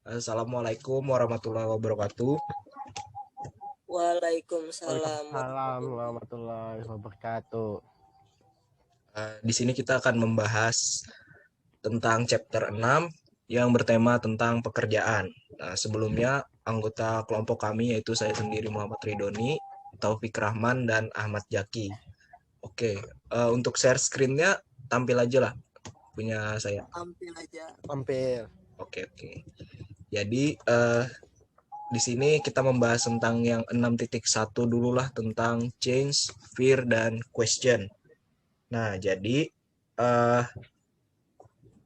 Assalamualaikum warahmatullahi wabarakatuh. Waalaikumsalam Waalaikumsalam warahmatullahi wabarakatuh. Di sini kita akan membahas tentang chapter 6 yang bertema tentang pekerjaan. Nah, sebelumnya anggota kelompok kami yaitu saya sendiri Muhammad Ridoni, Taufik Rahman, dan Ahmad Jaki. Oke, untuk share screen-nya tampil aja lah punya saya. Tampil aja. Hampir. Oke. Jadi di sini kita membahas tentang yang 6.1 dulu lah, tentang change, fear, dan question. Nah, jadi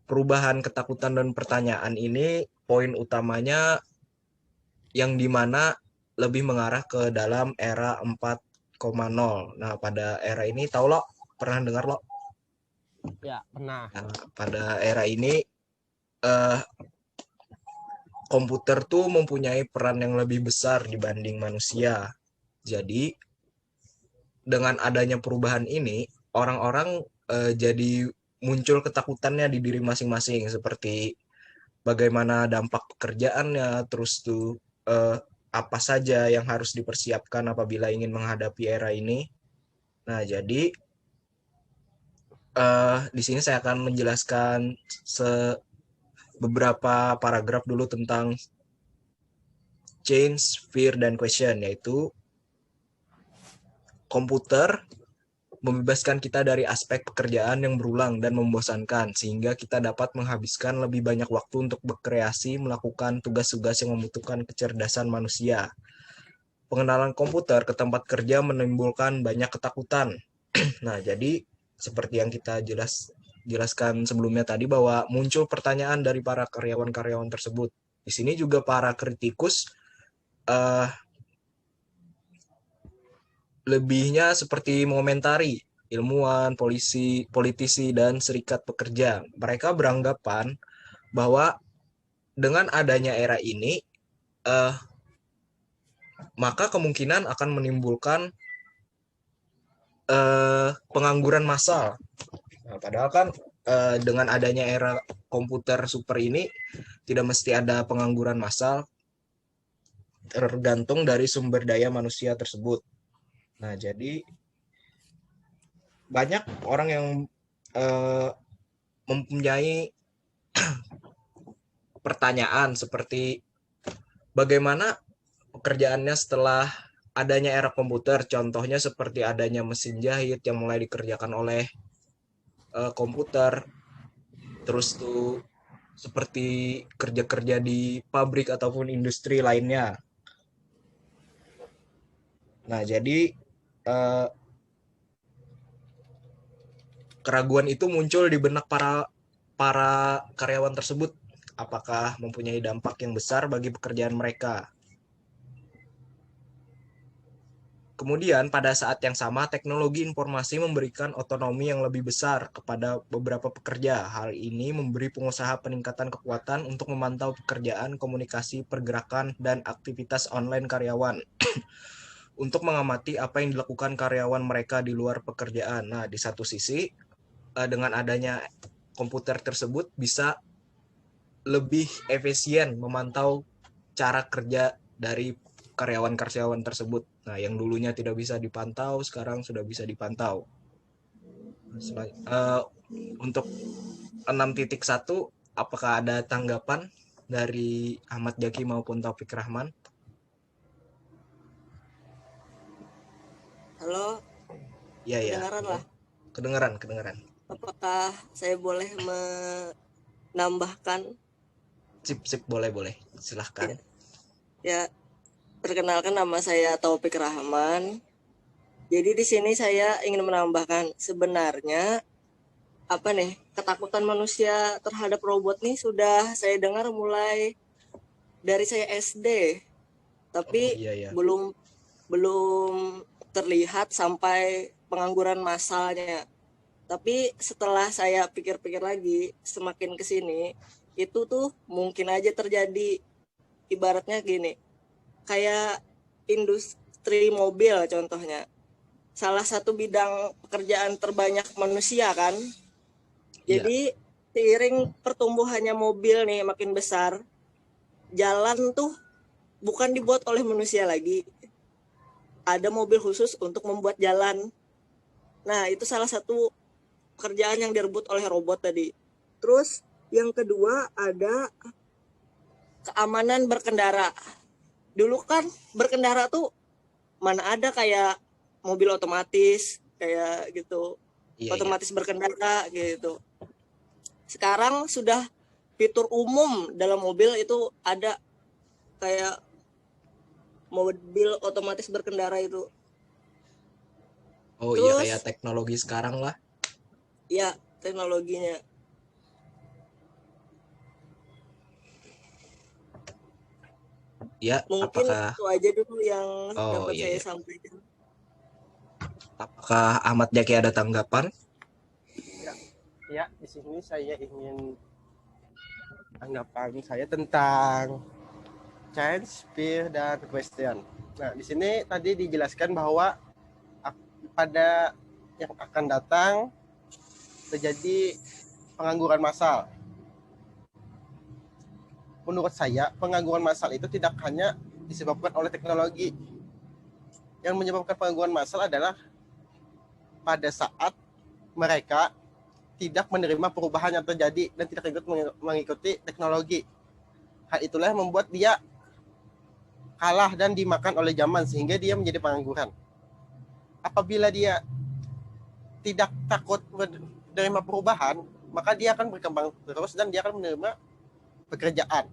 perubahan ketakutan dan pertanyaan ini poin utamanya yang dimana lebih mengarah ke dalam era 4.0. Nah, pada era ini tahu lo, pernah dengar lo? Ya, pernah. Nah, pada era ini komputer tuh mempunyai peran yang lebih besar dibanding manusia. Jadi dengan adanya perubahan ini, orang-orang jadi muncul ketakutannya di diri masing-masing, seperti bagaimana dampak pekerjaannya, terus tuh apa saja yang harus dipersiapkan apabila ingin menghadapi era ini. Nah, jadi di sini saya akan menjelaskan beberapa paragraf dulu tentang change, fear, dan question, yaitu komputer membebaskan kita dari aspek pekerjaan yang berulang dan membosankan, sehingga kita dapat menghabiskan lebih banyak waktu untuk berkreasi, melakukan tugas-tugas yang membutuhkan kecerdasan manusia. Pengenalan komputer ke tempat kerja menimbulkan banyak ketakutan. Nah, jadi seperti yang kita jelaskan sebelumnya tadi, bahwa muncul pertanyaan dari para karyawan-karyawan tersebut. Di sini juga para kritikus lebihnya seperti mengomentari ilmuwan, politisi, dan serikat pekerja. Mereka beranggapan bahwa dengan adanya era ini, maka kemungkinan akan menimbulkan pengangguran massal. Nah, padahal kan dengan adanya era komputer super ini tidak mesti ada pengangguran massal, tergantung dari sumber daya manusia tersebut. Nah, jadi banyak orang yang mempunyai pertanyaan seperti bagaimana pekerjaannya setelah adanya era komputer. Contohnya seperti adanya mesin jahit yang mulai dikerjakan oleh komputer. Terus tuh seperti kerja-kerja di pabrik ataupun industri lainnya. Nah, jadi keraguan itu muncul di benak para karyawan tersebut, apakah mempunyai dampak yang besar bagi pekerjaan mereka. Kemudian pada saat yang sama, teknologi informasi memberikan otonomi yang lebih besar kepada beberapa pekerja. Hal ini memberi pengusaha peningkatan kekuatan untuk memantau pekerjaan, komunikasi, pergerakan, dan aktivitas online karyawan untuk mengamati apa yang dilakukan karyawan mereka di luar pekerjaan. Nah, di satu sisi, dengan adanya komputer tersebut bisa lebih efisien memantau cara kerja dari karyawan-karyawan tersebut. Nah, yang dulunya tidak bisa dipantau, sekarang sudah bisa dipantau. Untuk 6.1, apakah ada tanggapan dari Ahmad Jaki maupun Taufik Rahman? Halo, Ya. kedengaran lah. Kedengaran. Apakah saya boleh menambahkan? Sip, boleh. Silahkan. Ya, perkenalkan, nama saya Taufik Rahman. Jadi di sini saya ingin menambahkan, sebenarnya ketakutan manusia terhadap robot nih sudah saya dengar mulai dari saya SD, tapi Iya. belum terlihat sampai pengangguran massalnya. Tapi setelah saya pikir-pikir lagi, semakin kesini, itu tuh mungkin aja terjadi. Ibaratnya gini, kayak industri mobil contohnya. Salah satu bidang pekerjaan terbanyak manusia kan. Jadi seiring pertumbuhannya mobil nih makin besar, jalan tuh bukan dibuat oleh manusia lagi. Ada mobil khusus untuk membuat jalan. Nah, itu salah satu pekerjaan yang direbut oleh robot tadi. Terus yang kedua ada keamanan berkendara. Dulu kan berkendara tuh mana ada kayak mobil otomatis kayak gitu. Iya, iya. Otomatis berkendara gitu. Sekarang sudah fitur umum dalam mobil itu ada kayak mobil otomatis berkendara itu. Oh iya, kayak Terus teknologi sekarang lah. ya teknologinya. Ya, Mungkin apakah itu aja dulu yang oh dapat iya, saya iya. sampaikan. Apakah Ahmad Jaki ada tanggapan? Ya, di sini saya ingin tanggapan saya tentang chance, fear, dan question. Nah, di sini tadi dijelaskan bahwa pada yang akan datang terjadi pengangguran massal. Menurut saya, pengangguran massal itu tidak hanya disebabkan oleh teknologi. Yang menyebabkan pengangguran massal adalah pada saat mereka tidak menerima perubahan yang terjadi dan tidak ikut mengikuti teknologi. Hal itulah yang membuat dia kalah dan dimakan oleh zaman sehingga dia menjadi pengangguran. Apabila dia tidak takut menerima perubahan, maka dia akan berkembang terus dan dia akan menerima pekerjaan.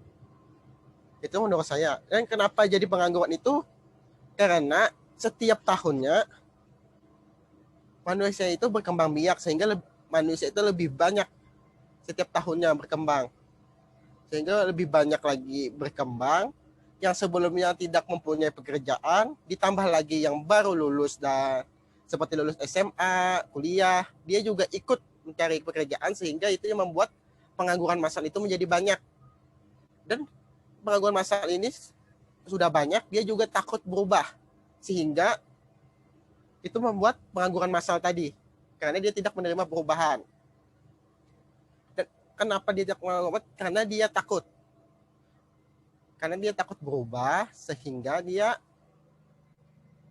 Itu menurut saya. Dan kenapa jadi pengangguran itu? Karena setiap tahunnya manusia itu berkembang biak sehingga manusia itu lebih banyak setiap tahunnya berkembang. Sehingga lebih banyak lagi berkembang. Yang sebelumnya tidak mempunyai pekerjaan, ditambah lagi yang baru lulus dan seperti lulus SMA, kuliah, dia juga ikut mencari pekerjaan sehingga itu yang membuat pengangguran massal itu menjadi banyak. Dan pengangguran massal ini sudah banyak, dia juga takut berubah sehingga itu membuat pengangguran massal tadi karena dia tidak menerima perubahan. Dan kenapa dia tidak menerima? Karena dia takut. Karena dia takut berubah sehingga dia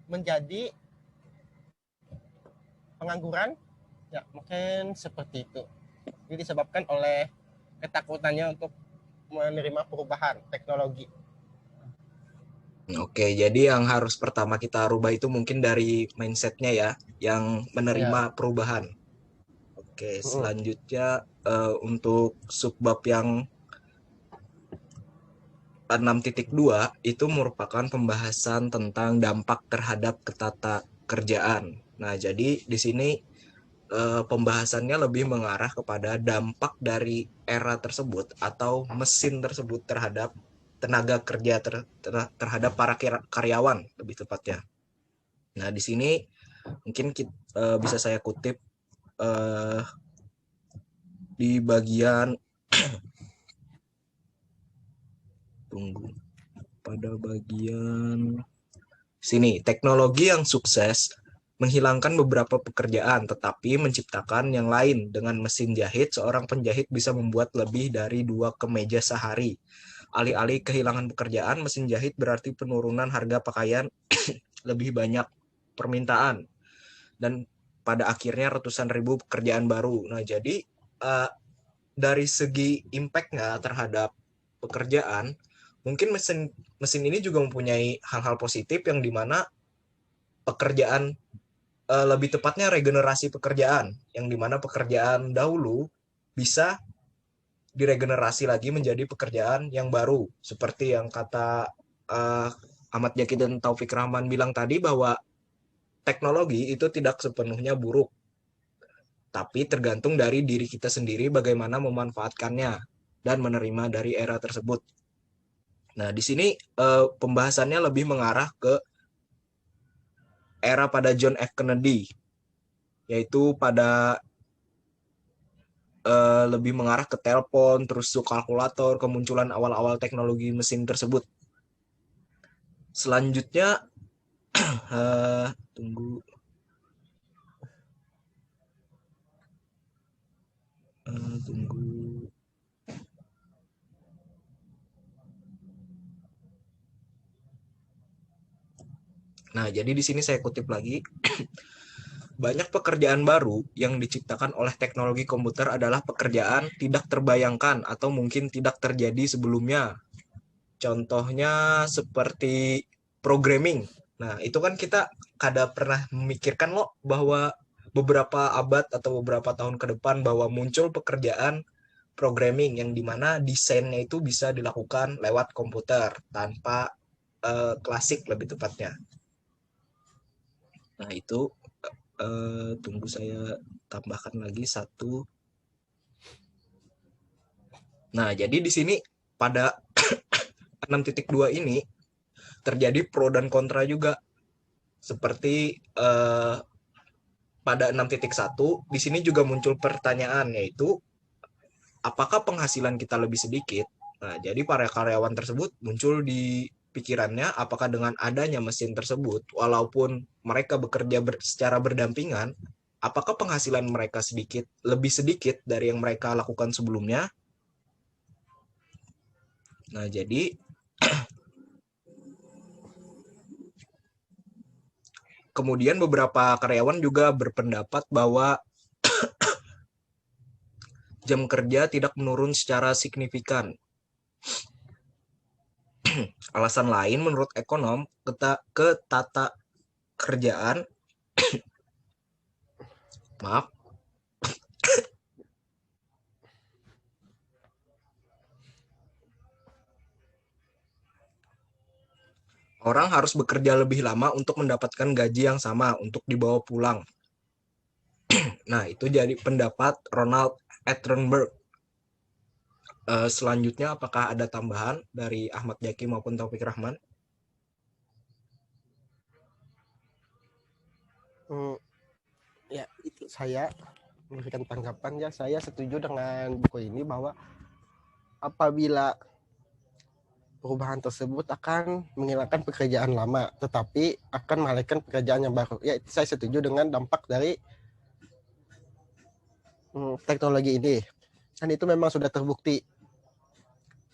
menjadi pengangguran. Ya, mungkin seperti itu. Ini disebabkan oleh ketakutannya untuk menerima perubahan teknologi. Oke, jadi yang harus pertama kita rubah itu mungkin dari mindsetnya ya, yang Ya. menerima perubahan. Oke, selanjutnya untuk subbab yang 6.2 itu merupakan pembahasan tentang dampak terhadap ketata kerjaan. Nah, jadi di sini pembahasannya lebih mengarah kepada dampak dari era tersebut atau mesin tersebut terhadap tenaga kerja terhadap para karyawan lebih tepatnya. Nah, di sini mungkin bisa saya kutip eh, di bagian tunggu pada bagian sini, teknologi yang sukses menghilangkan beberapa pekerjaan, tetapi menciptakan yang lain. Dengan mesin jahit, seorang penjahit bisa membuat lebih dari 2 kemeja sehari. Alih-alih kehilangan pekerjaan, mesin jahit berarti penurunan harga pakaian, lebih banyak permintaan, dan pada akhirnya ratusan ribu pekerjaan baru. Nah, jadi dari segi impact-nya terhadap pekerjaan, mungkin mesin mesin ini juga mempunyai hal-hal positif yang dimana pekerjaan lebih tepatnya regenerasi pekerjaan yang dimana pekerjaan dahulu bisa diregenerasi lagi menjadi pekerjaan yang baru seperti yang kata uh, Ahmad Jaki dan Taufik Rahman bilang tadi bahwa teknologi itu tidak sepenuhnya buruk tapi tergantung dari diri kita sendiri bagaimana memanfaatkannya dan menerima dari era tersebut. Nah, di sini pembahasannya lebih mengarah ke era pada John F. Kennedy, yaitu pada lebih mengarah ke telepon, terus kalkulator, kemunculan awal-awal teknologi mesin tersebut. Selanjutnya, tunggu, tunggu. Nah, jadi di sini saya kutip lagi, banyak pekerjaan baru yang diciptakan oleh teknologi komputer adalah pekerjaan tidak terbayangkan atau mungkin tidak terjadi sebelumnya. Contohnya seperti programming. Nah, itu kan kita kada pernah memikirkan loh bahwa beberapa abad atau beberapa tahun ke depan bahwa muncul pekerjaan programming yang dimana desainnya itu bisa dilakukan lewat komputer tanpa klasik lebih tepatnya. Nah, itu tunggu saya tambahkan lagi satu. Nah, jadi di sini pada 6.2 ini terjadi pro dan kontra juga. Seperti pada 6.1 di sini juga muncul pertanyaan, yaitu apakah penghasilan kita lebih sedikit? Nah, jadi para karyawan tersebut muncul di pikirannya apakah dengan adanya mesin tersebut, walaupun mereka bekerja secara berdampingan, apakah penghasilan mereka lebih sedikit dari yang mereka lakukan sebelumnya? Nah, jadi kemudian beberapa karyawan juga berpendapat bahwa jam kerja tidak menurun secara signifikan. Alasan lain menurut ekonom, ketata kerjaan maaf, orang harus bekerja lebih lama untuk mendapatkan gaji yang sama untuk dibawa pulang. Nah, itu jadi pendapat Ronald Attenborough. Selanjutnya, apakah ada tambahan dari Ahmad Jaki maupun Taufik Rahman? Ya, saya memberikan tanggapan ya. Saya setuju dengan buku ini bahwa apabila perubahan tersebut akan menghilangkan pekerjaan lama, tetapi akan melahirkan pekerjaan yang baru. Ya, saya setuju dengan dampak dari teknologi ini. Dan itu memang sudah terbukti.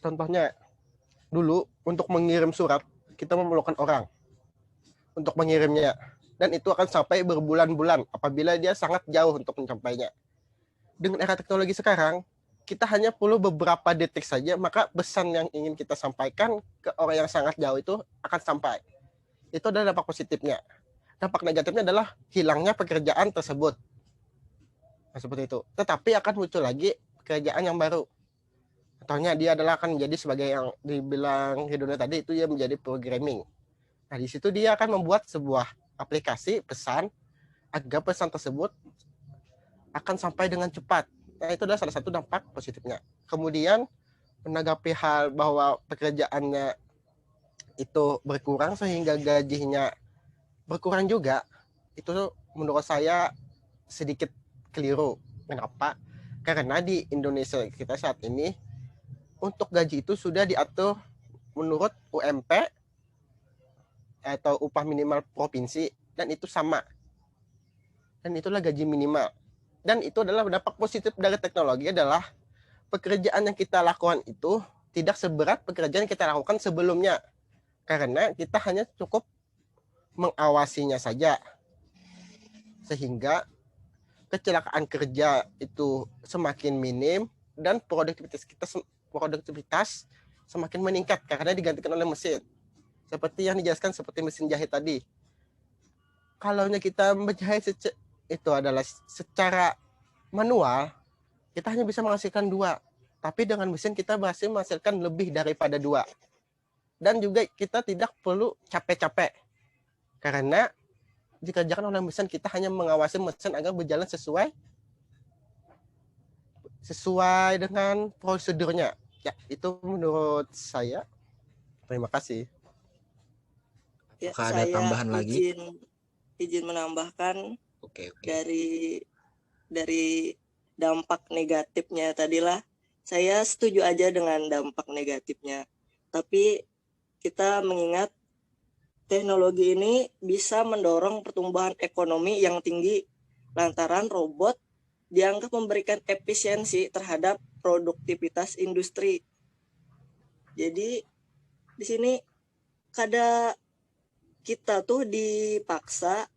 Contohnya, dulu untuk mengirim surat, kita memerlukan orang untuk mengirimnya. Dan itu akan sampai berbulan-bulan apabila dia sangat jauh untuk mencapainya. Dengan era teknologi sekarang, kita hanya perlu beberapa detik saja, maka pesan yang ingin kita sampaikan ke orang yang sangat jauh itu akan sampai. Itu adalah dampak positifnya. Dampak negatifnya adalah hilangnya pekerjaan tersebut. Nah, seperti itu. Tetapi akan muncul lagi pekerjaan yang baru. Contohnya dia adalah akan menjadi sebagai yang dibilang Hidona tadi, itu dia menjadi programming. Nah, di situ dia akan membuat sebuah aplikasi pesan agar pesan tersebut akan sampai dengan cepat. Nah, itu adalah salah satu dampak positifnya. Kemudian menanggapi hal bahwa pekerjaannya itu berkurang sehingga gajinya berkurang juga, itu menurut saya sedikit keliru. Kenapa? Karena di Indonesia kita saat ini untuk gaji itu sudah diatur menurut UMP atau upah minimal provinsi, dan itu sama. Dan itulah gaji minimal. Dan itu adalah dampak positif dari teknologi adalah pekerjaan yang kita lakukan itu tidak seberat pekerjaan yang kita lakukan sebelumnya. Karena kita hanya cukup mengawasinya saja. Sehingga kecelakaan kerja itu semakin minim dan produktivitas semakin meningkat karena digantikan oleh mesin. Seperti yang dijelaskan seperti mesin jahit tadi. Kalau kita menjahit itu adalah secara manual, kita hanya bisa menghasilkan 2. Tapi dengan mesin kita berhasil menghasilkan lebih daripada 2. Dan juga kita tidak perlu capek-capek. Karena dikerjakan oleh mesin, kita hanya mengawasi mesin agar berjalan sesuai dengan prosedurnya. Ya, itu menurut saya. Terima kasih. Ya, Apakah ada tambahan lagi? Izin menambahkan. Oke. Dari dampak negatifnya tadilah, saya setuju aja dengan dampak negatifnya. Tapi kita mengingat teknologi ini bisa mendorong pertumbuhan ekonomi yang tinggi lantaran robot dianggap memberikan efisiensi terhadap produktivitas industri. Jadi di sini kada kita tuh dipaksa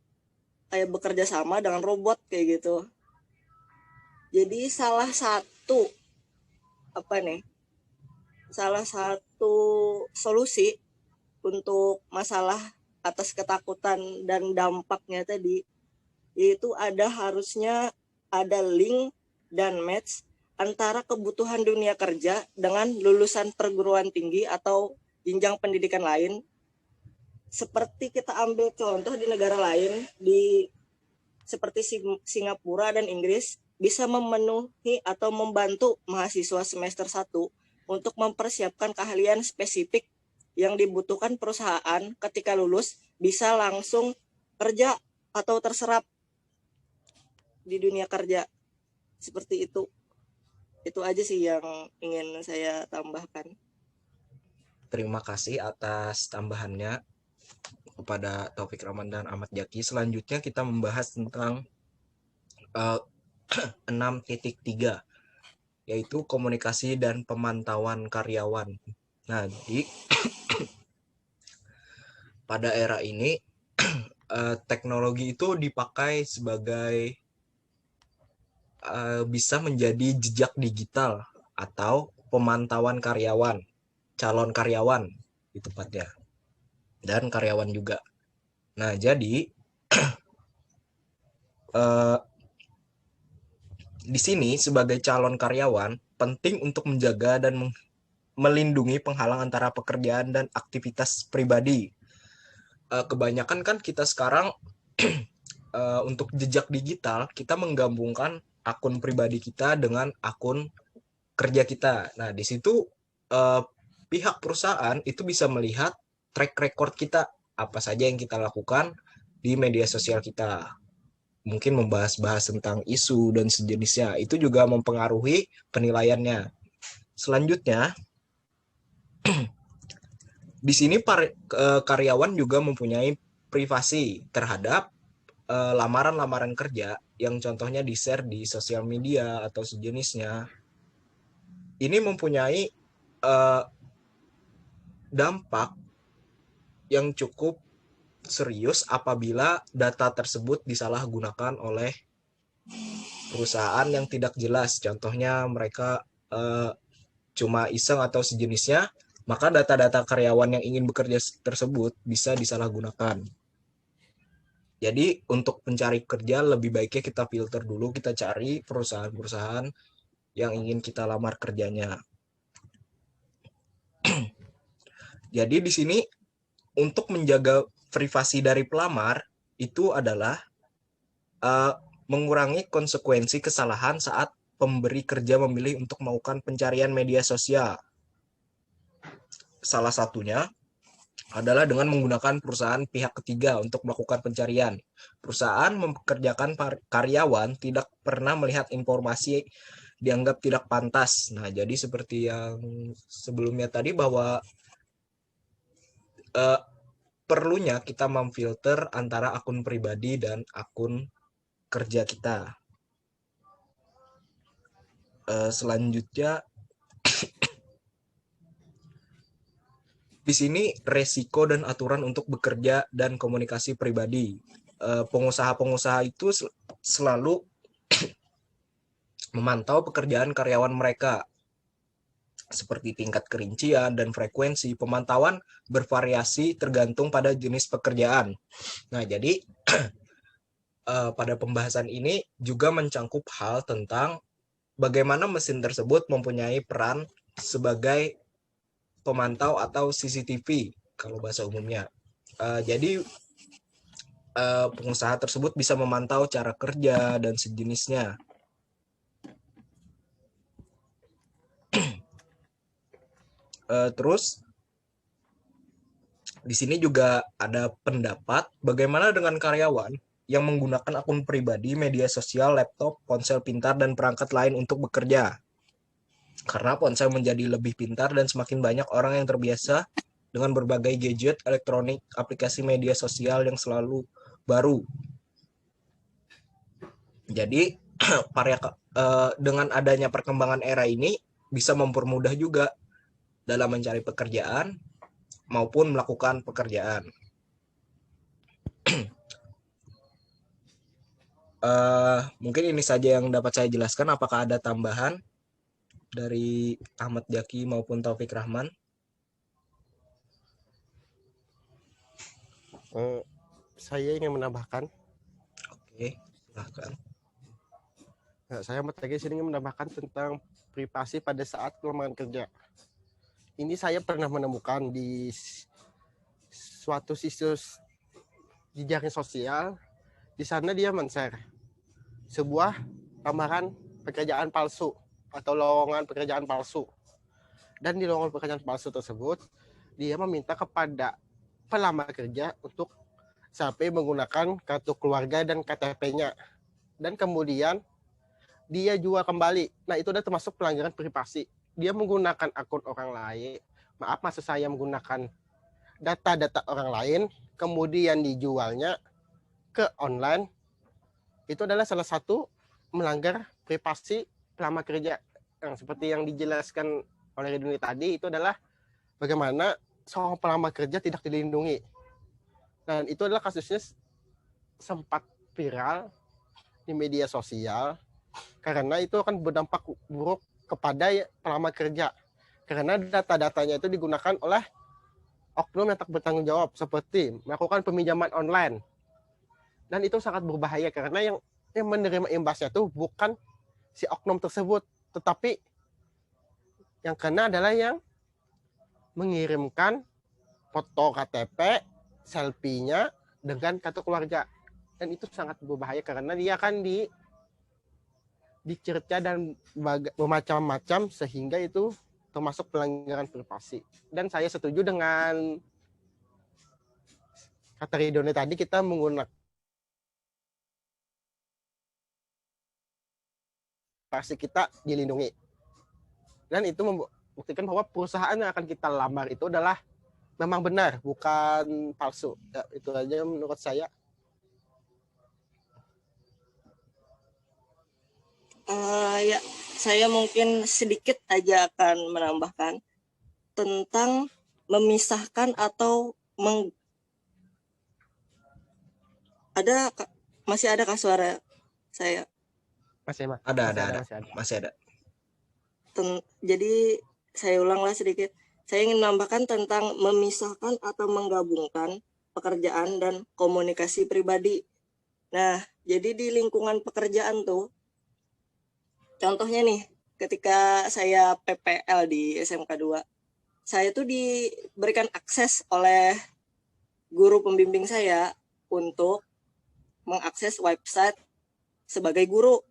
kayak bekerja sama dengan robot kayak gitu. Jadi salah satu solusi untuk masalah atas ketakutan dan dampaknya tadi, yaitu harusnya ada link dan match antara kebutuhan dunia kerja dengan lulusan perguruan tinggi atau jenjang pendidikan lain. Seperti kita ambil contoh di negara lain, seperti Singapura dan Inggris, bisa memenuhi atau membantu mahasiswa semester 1 untuk mempersiapkan keahlian spesifik yang dibutuhkan perusahaan ketika lulus, bisa langsung kerja atau terserap di dunia kerja. Seperti itu. Itu aja sih yang ingin saya tambahkan. Terima kasih atas tambahannya kepada Taufik Rahman dan Ahmad Jaki. Selanjutnya kita membahas tentang 6.3, yaitu komunikasi dan pemantauan karyawan. Nah, jadi pada era ini teknologi itu dipakai sebagai bisa menjadi jejak digital atau pemantauan karyawan, calon karyawan di tepatnya, dan karyawan juga. Nah, jadi di sini sebagai calon karyawan penting untuk menjaga dan melindungi penghalang antara pekerjaan dan aktivitas pribadi. Kebanyakan kan kita sekarang untuk jejak digital kita menggabungkan akun pribadi kita dengan akun kerja kita. Nah, di situ pihak perusahaan itu bisa melihat track record kita, apa saja yang kita lakukan di media sosial kita. Mungkin membahas-bahas tentang isu dan sejenisnya. Itu juga mempengaruhi penilaiannya. Selanjutnya, di sini karyawan juga mempunyai privasi terhadap lamaran-lamaran kerja yang contohnya di-share di sosial media atau sejenisnya. Ini mempunyai dampak yang cukup serius apabila data tersebut disalahgunakan oleh perusahaan yang tidak jelas. Contohnya mereka cuma iseng atau sejenisnya, maka data-data karyawan yang ingin bekerja tersebut bisa disalahgunakan. Jadi untuk mencari kerja lebih baiknya kita filter dulu, kita cari perusahaan-perusahaan yang ingin kita lamar kerjanya. Jadi di sini untuk menjaga privasi dari pelamar itu adalah mengurangi konsekuensi kesalahan saat pemberi kerja memilih untuk melakukan pencarian media sosial. Salah satunya adalah dengan menggunakan perusahaan pihak ketiga untuk melakukan pencarian. Perusahaan mempekerjakan karyawan tidak pernah melihat informasi dianggap tidak pantas. Nah, jadi seperti yang sebelumnya tadi bahwa perlunya kita memfilter antara akun pribadi dan akun kerja kita. Selanjutnya, di sini resiko dan aturan untuk bekerja dan komunikasi pribadi. Pengusaha-pengusaha itu selalu memantau pekerjaan karyawan mereka, seperti tingkat kerincian dan frekuensi. Pemantauan bervariasi tergantung pada jenis pekerjaan. Nah, jadi pada pembahasan ini juga mencangkup hal tentang bagaimana mesin tersebut mempunyai peran sebagai pemantau atau CCTV kalau bahasa umumnya. Jadi pengusaha tersebut bisa memantau cara kerja dan sejenisnya. Terus di sini juga ada pendapat bagaimana dengan karyawan yang menggunakan akun pribadi, media sosial, laptop, ponsel pintar, dan perangkat lain untuk bekerja. Karena ponsel menjadi lebih pintar dan semakin banyak orang yang terbiasa dengan berbagai gadget elektronik, aplikasi media sosial yang selalu baru. Jadi dengan adanya perkembangan era ini bisa mempermudah juga dalam mencari pekerjaan maupun melakukan pekerjaan. Mungkin ini saja yang dapat saya jelaskan. Apakah ada tambahan dari Ahmad Jaki maupun Taufik Rahman? Saya ingin menambahkan. Oke, silahkan. Nah, saya ingin menambahkan tentang privasi pada saat pelamaran kerja. Ini saya pernah menemukan di suatu situs jejaring sosial. Di sana dia men-share sebuah lamaran pekerjaan palsu atau lowongan pekerjaan palsu. Dan di lowongan pekerjaan palsu tersebut, dia meminta kepada pelamar kerja untuk sampai menggunakan kartu keluarga dan KTP-nya. Dan kemudian dia jual kembali. Nah, itu udah termasuk pelanggaran privasi. Dia menggunakan akun orang lain. Maksud saya menggunakan data-data orang lain, kemudian dijualnya ke online. Itu adalah salah satu melanggar privasi pelamar kerja. Yang seperti yang dijelaskan oleh Riduni tadi, itu adalah bagaimana seorang pelamar kerja tidak dilindungi. Dan itu adalah kasusnya sempat viral di media sosial, karena itu akan berdampak buruk kepada pelamar kerja. Karena data-datanya itu digunakan oleh oknum yang tak bertanggung jawab, seperti melakukan peminjaman online. Dan itu sangat berbahaya, karena yang menerima imbasnya itu bukan si oknum tersebut, tetapi yang kena adalah yang mengirimkan foto KTP, selfie-nya dengan kartu keluarga. Dan itu sangat berbahaya, karena dia akan dicerca dan bermacam-macam, sehingga itu termasuk pelanggaran privasi. Dan saya setuju dengan kata Ridoni tadi, kita menggunakan privasi kita dilindungi. Dan itu membuktikan bahwa perusahaan yang akan kita lamar itu adalah memang benar, bukan palsu. Ya, itu aja menurut saya. Ya, saya mungkin sedikit aja akan menambahkan tentang memisahkan atau masih ada kah suara saya? Masih ada. Jadi saya ulanglah sedikit. Saya ingin menambahkan tentang memisahkan atau menggabungkan pekerjaan dan komunikasi pribadi. Nah, jadi di lingkungan pekerjaan tuh, contohnya nih, ketika saya PPL di SMK 2, saya tuh diberikan akses oleh guru pembimbing saya untuk mengakses website sebagai guru.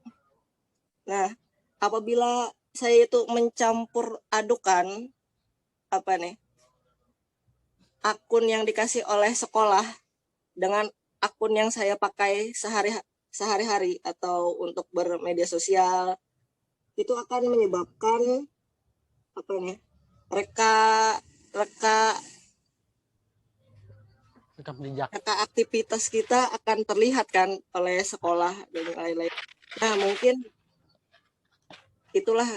Nah, apabila saya itu mencampur adukan akun yang dikasih oleh sekolah dengan akun yang saya pakai sehari-hari atau untuk bermedia sosial, itu akan menyebabkan reka aktivitas kita akan terlihat kan oleh sekolah dan lain-lain. Nah, mungkin itulah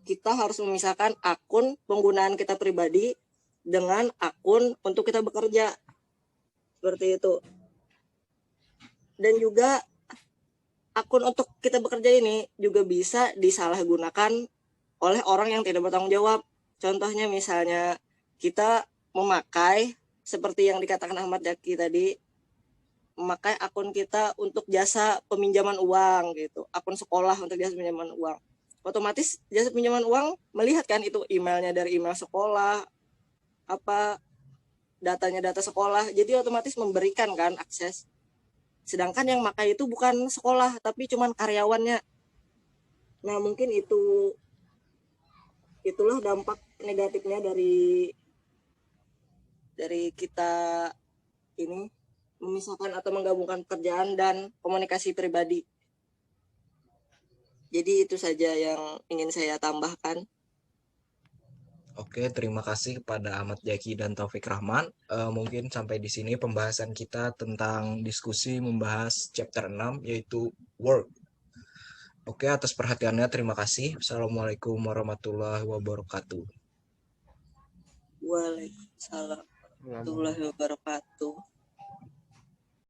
kita harus memisahkan akun penggunaan kita pribadi dengan akun untuk kita bekerja. Seperti itu. Dan juga akun untuk kita bekerja ini juga bisa disalahgunakan oleh orang yang tidak bertanggung jawab. Contohnya misalnya kita memakai, seperti yang dikatakan Ahmad Jaki tadi, memakai akun kita untuk jasa peminjaman uang gitu, akun sekolah untuk jasa peminjaman uang. Otomatis jasa pinjaman uang melihat kan itu emailnya dari email sekolah, datanya data sekolah, jadi otomatis memberikan kan akses. Sedangkan yang makai itu bukan sekolah, tapi cuman karyawannya. Nah, mungkin itulah dampak negatifnya dari kita ini memisahkan atau menggabungkan pekerjaan dan komunikasi pribadi. Jadi itu saja yang ingin saya tambahkan. Oke, terima kasih kepada Ahmad Jaki dan Taufik Rahman. Mungkin sampai di sini pembahasan kita tentang diskusi membahas chapter 6 yaitu work. Oke, atas perhatiannya terima kasih. Assalamualaikum warahmatullahi wabarakatuh. Waalaikumsalam warahmatullahi wabarakatuh.